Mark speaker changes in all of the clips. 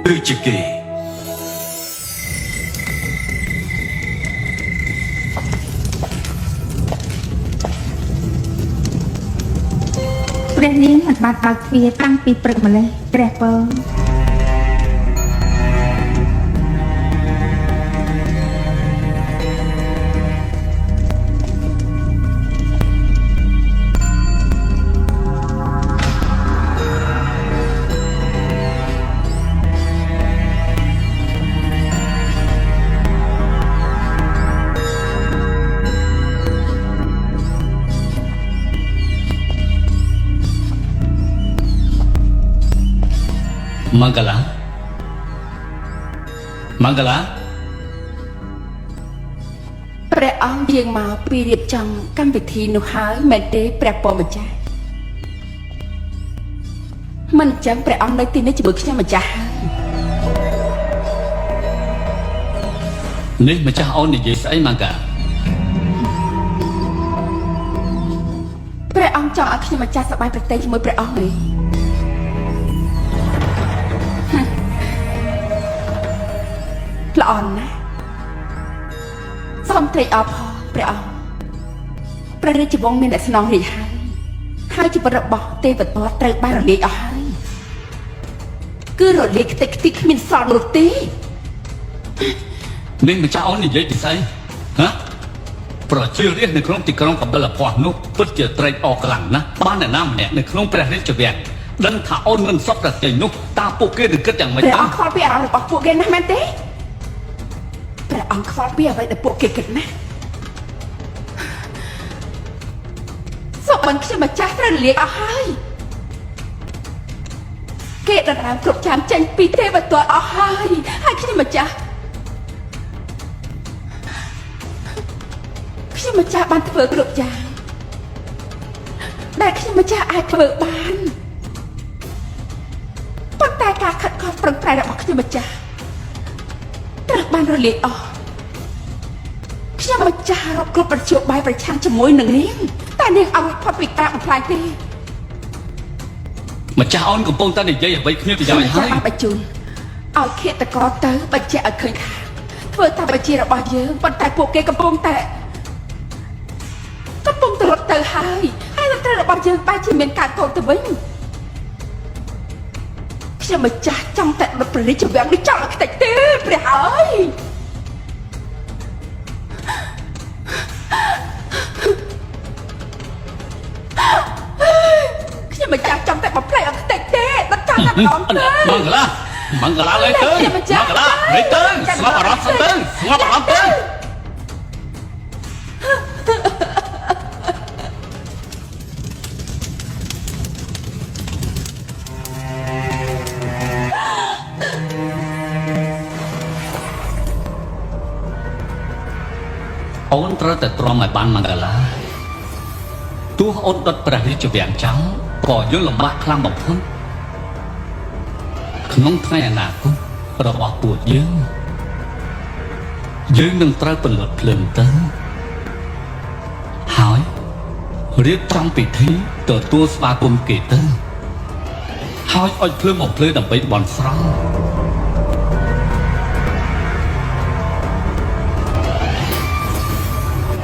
Speaker 1: ដូចជាគេ
Speaker 2: ព្រះនាងមិនបានបើកទ្វារតាំងពីព្រឹកម្លេះព្រះពរ
Speaker 3: មង្គលា
Speaker 4: ព្រះអង្គយាងមកពីរៀបចំកម្មវិធីនោះហើយមែនទេព្រះពរម្ចាស់មិនចឹងព្រះអង្គនៅទីនេះជាមួយខ្ញុំម្ចាស់ហើយ
Speaker 3: នេះម្ចាស់អូននិយាយស្អីមង្គលា
Speaker 4: ព្រះអង្គចង់ឲ្យខ្ញុំម្ចាស់សប្បាយប្រទែងជាមួយព្រះអង្គទេល្អណាស់សូមត្រេកអរផងព្រះអង្គព្រះរាជវង្សមានអ្នកស្នងរាជហើយជីវិតរបស់ទេវទត្តត្រូវបានរលាយអស់ហើយគឺរលាយខ្ទេចខ្ទីគ្មានសល់នោះទេ
Speaker 3: នេះម្ចាស់អូននិយាយពីស្អីហ៎ប្រជារាស្ត្រនៅក្នុងទីក្រុងកបិលពស្តុនោះពិតជាត្រេកអរខ្លាំងណាស់បានអ្នកណាម្នាក់នៅក្នុងព្រះរាជវាំងដឹងថាអូនមិនសពប្រតិនោះតើពួកគេនឹងគិតយ៉ាងម៉េច
Speaker 4: ព្រះអង្គខ្វល់ពីអារម្មណ៍របស់ពួកគេណាស់មែនទេព្រះអង្គខ្វល់ពីអ្វីដែលពួកគេគិតណាសូមមិនខ្ញុំម្ចាស់ត្រូវលាយអស់ហើយគេដណ្ដើមគ្រប់ចាំចេញពីទេវទត្តអស់ហើយខ្ញុំម្ចាស់ខ្ញុំម្ចាស់បានធ្វើគ្រប់យ៉ាងដែលខ្ញុំម្ចាស់អាចធ្វើបានប៉ុន្តែការខិតខំប្រឹងប្រែងរបស់ខ្ញុំម្ចាស់ត្រូវបានរលាយអស់ខ្ញុំម្ចាស់រកគ្រប់ប្រជោគបាយប្រឆាំងជាមួយនឹងនាងតែនាងអត់ផុតពីការបំផ្លាញទេ
Speaker 3: ម្ចាស់អូនកំពុងតែនិយាយអ្វីគ្មានប្រយោជន៍ហើយ
Speaker 4: បញ្ជូនឲ្យឃាតករទៅបញ្ជាក់ឲ្យឃើញថាធ្វើតាមបញ្ជារបស់យើងប៉ុន្តែពួកគេកំពុងតែរត់ទៅហើយតន្ត្រីរបស់យើងបែរជាមានការកូនទៅវិញខ្ញុំម្ចាស់ចង់តែដុតព្រះរាជវាំងនេះចោលឲ្យខ្ទេចទេព្រះហើយខ្ញុំម្ចាស់ចង់តែបំផ្លែឲ្យខ្ទេចទេដុតចោលតែម្ដងទេ
Speaker 3: មង្គលាលេទៅមង្គលាលេទៅស្ងប់អារម្មណ៍សិនទៅស្ងប់អារម្មណ៍ទៅអូនត្រូវតែទ្រាំឲ្យបានមង្គលាទោះអូនដុតព្រះរាជវាំងចោលក៏យើងលំបាកខ្លាំងបំផុតក្នុងថ្ងៃអនាគតរបស់ពួកយើងនឹងត្រូវពលិតភ្លើងទៅហើយរៀបចំពិធីទទួលស្វាគមន៍គេទៅហើយអុជភ្លើងបំភ្លឺដើម្បីបន់ស្រន់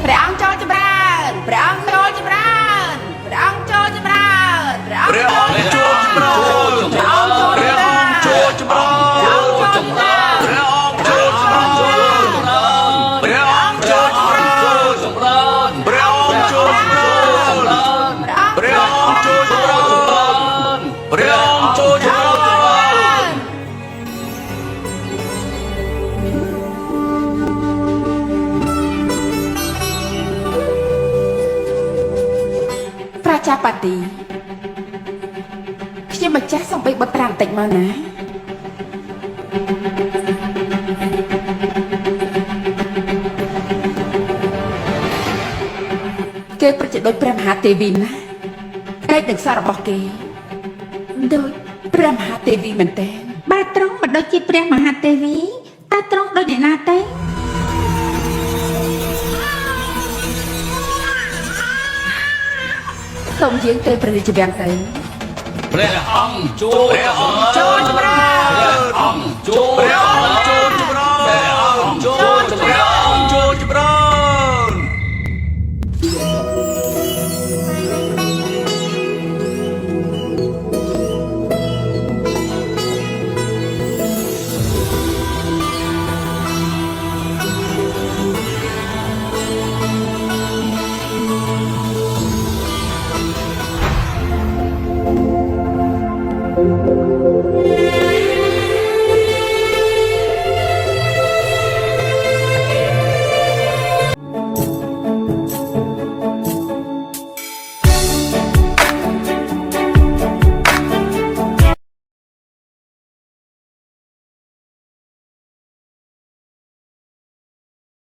Speaker 4: ព្រះអង្គចូលចម្រើនព្រះអង្គចូលចម្រើនព្រះអង្គចូលចម្រើនព្រះអង្គចូលចម្រើនព្រះអង្គចូលចម្រើនព្រះអង្គចូលចម្រើនព្រះអង្គចូលចម្រើនព្រះអង្គចូលចម្រើនព្រះអង្គចូលចម្រើនព្រះអង្គចូលចម្រើនព្រះអង្គចូលចម្រើនព្រះអង្គចូលចម្រើនចាប៉ាទីខ្ញុំម្ចាស់សំបីបត់ប្រាំបន្តិចមកណាគេប្រជិតដោយព្រះមហាទេវីណាឯកនឹងសាររបស់គេដូចព្រះមហាទេវីមែនទេ
Speaker 2: បើត្រង់មិនដូចជាព្រះមហាទេវីតែត្រង់ដូចអ្នកណាទេ
Speaker 4: សូមយើងទៅព្រះរាជវាំងទៅ
Speaker 3: ព្រះអង្គជួយ
Speaker 4: ព្រះអង្គចូលចម្រើន